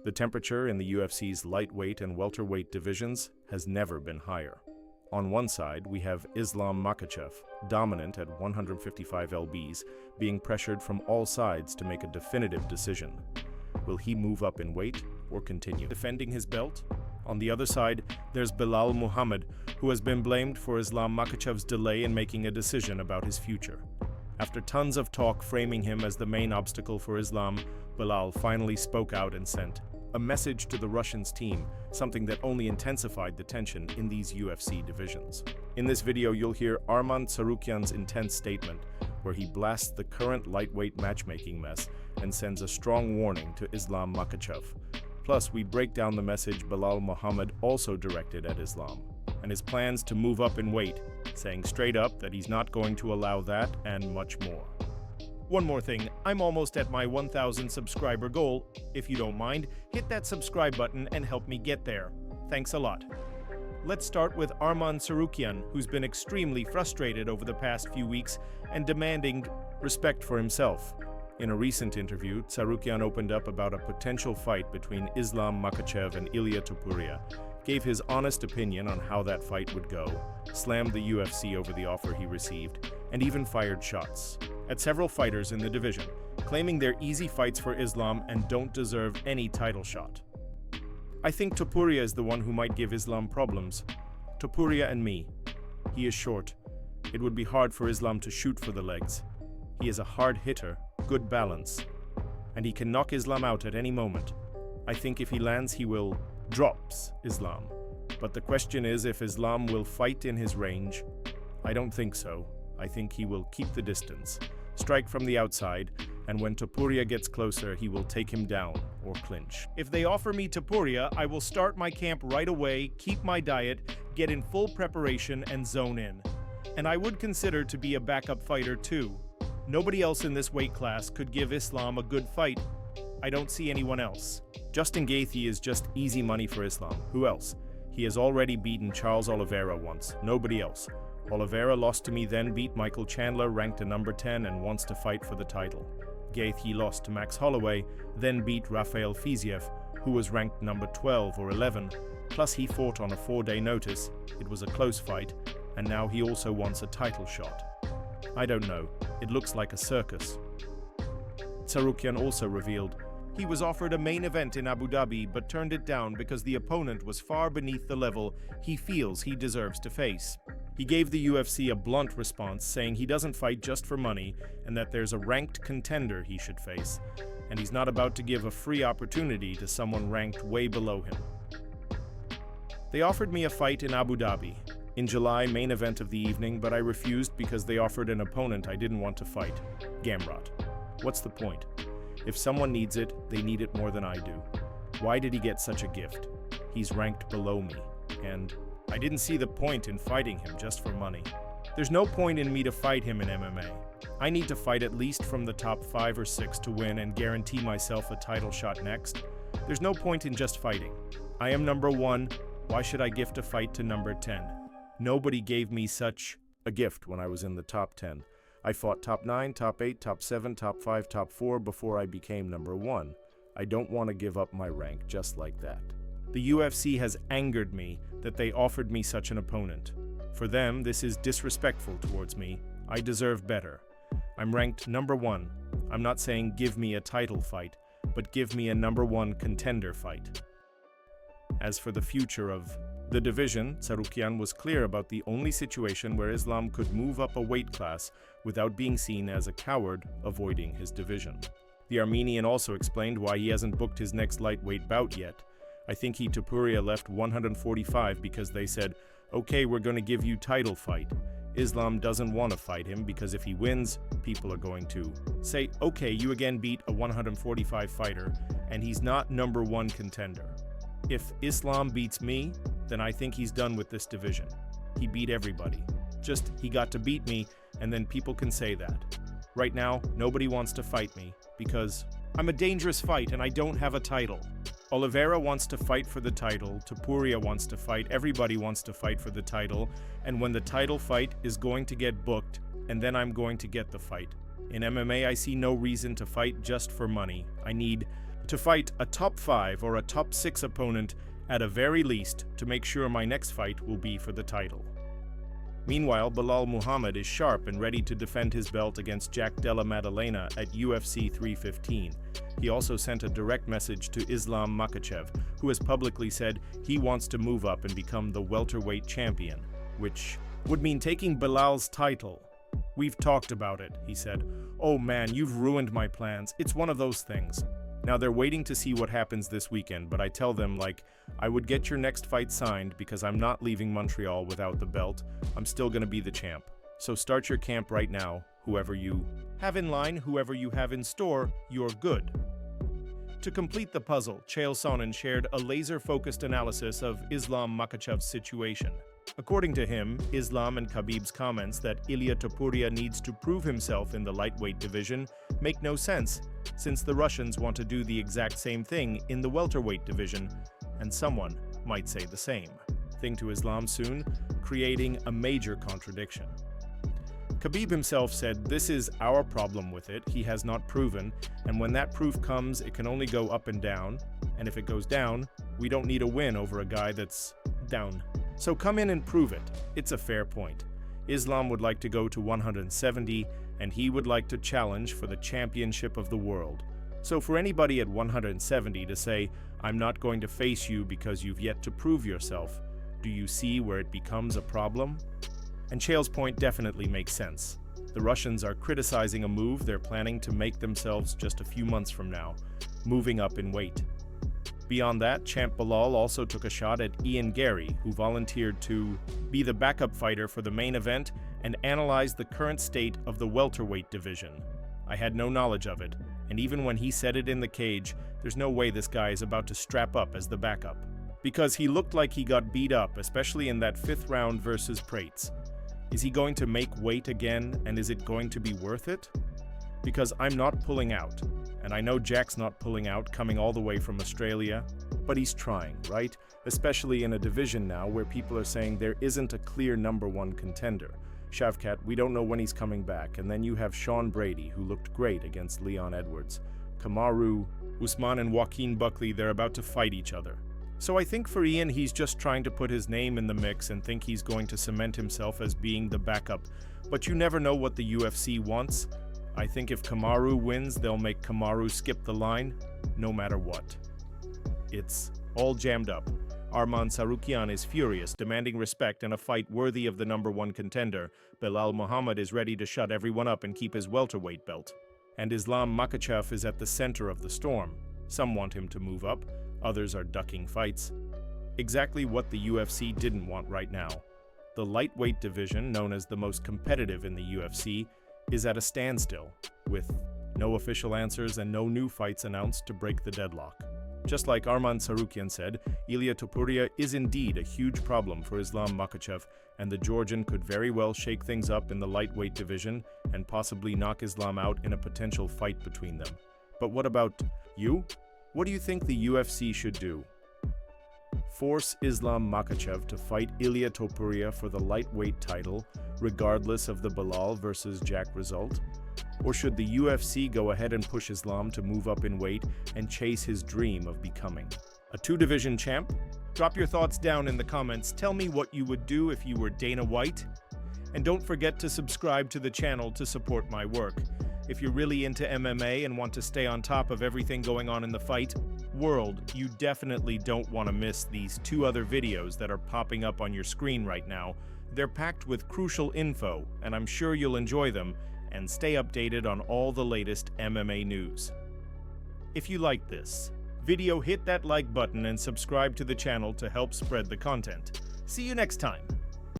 The temperature in the UFC's lightweight and welterweight divisions has never been higher. On one side, we have Islam Makhachev, dominant at 155 lbs, being pressured from all sides to make a definitive decision. Will he move up in weight or continue defending his belt? On the other side, there's Belal Muhammad, who has been blamed for Islam Makhachev's delay in making a decision about his future. After tons of talk framing him as the main obstacle for Islam, Belal finally spoke out and sent a message to the Russians team, something that only intensified the tension in these UFC divisions. In this video, you'll hear Arman Tsarukyan's intense statement, where he blasts the current lightweight matchmaking mess and sends a strong warning to Islam Makhachev. Plus, we break down the message Belal Muhammad also directed at Islam, and his plans to move up in weight, saying straight up that he's not going to allow that and much more. One more thing, I'm almost at my 1,000 subscriber goal. If you don't mind, hit that subscribe button and help me get there. Thanks a lot. Let's start with Arman Tsarukyan, who's been extremely frustrated over the past few weeks and demanding respect for himself. In a recent interview, Tsarukyan opened up about a potential fight between Islam Makhachev and Ilia Topuria, gave his honest opinion on how that fight would go, slammed the UFC over the offer he received, and even fired shots at several fighters in the division, claiming they're easy fights for Islam and don't deserve any title shot. I think Topuria is the one who might give Islam problems. Topuria and me. He is short. It would be hard for Islam to shoot for the legs. He is a hard hitter, good balance, and he can knock Islam out at any moment. I think if he lands, he will drops Islam. But the question is if Islam will fight in his range. I don't think so. I think he will keep the distance, strike from the outside, and when Topuria gets closer, he will take him down or clinch. If they offer me Topuria, I will start my camp right away, keep my diet, get in full preparation, and zone in. And I would consider to be a backup fighter too. Nobody else in this weight class could give Islam a good fight. I don't see anyone else. Justin Gaethje is just easy money for Islam. Who else? He has already beaten Charles Oliveira once. Nobody else. Oliveira lost to me, then beat Michael Chandler, ranked to number 10 and wants to fight for the title. Gaethje lost to Max Holloway, then beat Rafael Fiziev, who was ranked number 12 or 11. Plus he fought on a 4-day notice. It was a close fight, and now he also wants a title shot. I don't know. It looks like a circus. Tsarukyan also revealed he was offered a main event in Abu Dhabi but turned it down because the opponent was far beneath the level he feels he deserves to face. He gave the UFC a blunt response, saying he doesn't fight just for money and that there's a ranked contender he should face, and he's not about to give a free opportunity to someone ranked way below him. They offered me a fight in Abu Dhabi in July, main event of the evening, but I refused because they offered an opponent I didn't want to fight. Gamrot. What's the point? If someone needs it, they need it more than I do. Why did he get such a gift? He's ranked below me, and I didn't see the point in fighting him just for money. There's no point in me to fight him in MMA. I need to fight at least from the top 5 or 6 to win and guarantee myself a title shot next. There's no point in just fighting. I am number 1. Why should I gift a fight to number 10? Nobody gave me such a gift when I was in the top 10. I fought top 9, top 8, top 7, top 5, top 4 before I became number 1. I don't want to give up my rank just like that. The UFC has angered me that they offered me such an opponent. For them, this is disrespectful towards me. I deserve better. I'm ranked number 1. I'm not saying give me a title fight, but give me a number 1 contender fight. As for the future of the division, Tsarukyan was clear about the only situation where Islam could move up a weight class without being seen as a coward avoiding his division. The Armenian also explained why he hasn't booked his next lightweight bout yet. I think Topuria left 145 because they said, okay, we're going to give you title fight. Islam doesn't want to fight him because if he wins, people are going to say, okay, you again beat a 145 fighter and he's not number 1 contender. If Islam beats me, then I think he's done with this division. He beat everybody. Just, he got to beat me, and then people can say that. Right now, nobody wants to fight me, because I'm a dangerous fight and I don't have a title. Oliveira wants to fight for the title, Topuria wants to fight, everybody wants to fight for the title, and when the title fight is going to get booked, and then I'm going to get the fight. In MMA, I see no reason to fight just for money. I need to fight a top 5 or a top 6 opponent at a very least to make sure my next fight will be for the title. Meanwhile, Belal Muhammad is sharp and ready to defend his belt against Jack Della Maddalena at UFC 315. He also sent a direct message to Islam Makhachev, who has publicly said he wants to move up and become the welterweight champion, which would mean taking Belal's title. "We've talked about it," he said. "Oh man, you've ruined my plans. It's one of those things." Now they're waiting to see what happens this weekend, but I tell them, I would get your next fight signed because I'm not leaving Montreal without the belt. I'm still gonna be the champ. So start your camp right now. Whoever you have in line, whoever you have in store, you're good. To complete the puzzle, Chael Sonnen shared a laser-focused analysis of Islam Makhachev's situation. According to him, Islam and Khabib's comments that Ilia Topuria needs to prove himself in the lightweight division make no sense, since the Russians want to do the exact same thing in the welterweight division, and someone might say the same thing to Islam soon, creating a major contradiction. Khabib himself said, "This is our problem with it, he has not proven, and when that proof comes, it can only go up and down, and if it goes down, we don't need a win over a guy that's down. So come in and prove it." It's a fair point. Islam would like to go to 170, and he would like to challenge for the championship of the world. So for anybody at 170 to say, "I'm not going to face you because you've yet to prove yourself," do you see where it becomes a problem? And Chael's point definitely makes sense. The Russians are criticizing a move they're planning to make themselves just a few months from now, moving up in weight. Beyond that, Champ Belal also took a shot at Ian Gary, who volunteered to be the backup fighter for the main event and analyze the current state of the welterweight division. I had no knowledge of it, and even when he said it in the cage, there's no way this guy is about to strap up as the backup. Because he looked like he got beat up, especially in that 5th round versus Prates. Is he going to make weight again, and is it going to be worth it? Because I'm not pulling out. And I know Jack's not pulling out, coming all the way from Australia, but he's trying, right? Especially in a division now where people are saying there isn't a clear #1 contender. Shavkat, we don't know when he's coming back, and then you have Sean Brady, who looked great against Leon Edwards. Kamaru, Usman and Joaquin Buckley, they're about to fight each other. So I think for Ian, he's just trying to put his name in the mix and think he's going to cement himself as being the backup. But you never know what the UFC wants. I think if Kamaru wins, they'll make Kamaru skip the line, no matter what. It's all jammed up. Arman Tsarukyan is furious, demanding respect and a fight worthy of the #1 contender. Belal Muhammad is ready to shut everyone up and keep his welterweight belt. And Islam Makhachev is at the center of the storm. Some want him to move up, others are ducking fights. Exactly what the UFC didn't want right now. The lightweight division, known as the most competitive in the UFC, is at a standstill, with no official answers and no new fights announced to break the deadlock. Just like Arman Tsarukyan said, Ilia Topuria is indeed a huge problem for Islam Makhachev, and the Georgian could very well shake things up in the lightweight division and possibly knock Islam out in a potential fight between them. But what about you? What do you think the UFC should do? Force Islam Makhachev to fight Ilia Topuria for the lightweight title, regardless of the Belal versus Jack result? Or should the UFC go ahead and push Islam to move up in weight and chase his dream of becoming a 2-division champ? Drop your thoughts down in the comments. Tell me what you would do if you were Dana White. And don't forget to subscribe to the channel to support my work. If you're really into MMA and want to stay on top of everything going on in the fight world, you definitely don't want to miss these 2 other videos that are popping up on your screen right now. They're packed with crucial info, and I'm sure you'll enjoy them, and stay updated on all the latest MMA news. If you like this video, hit that like button and subscribe to the channel to help spread the content. See you next time.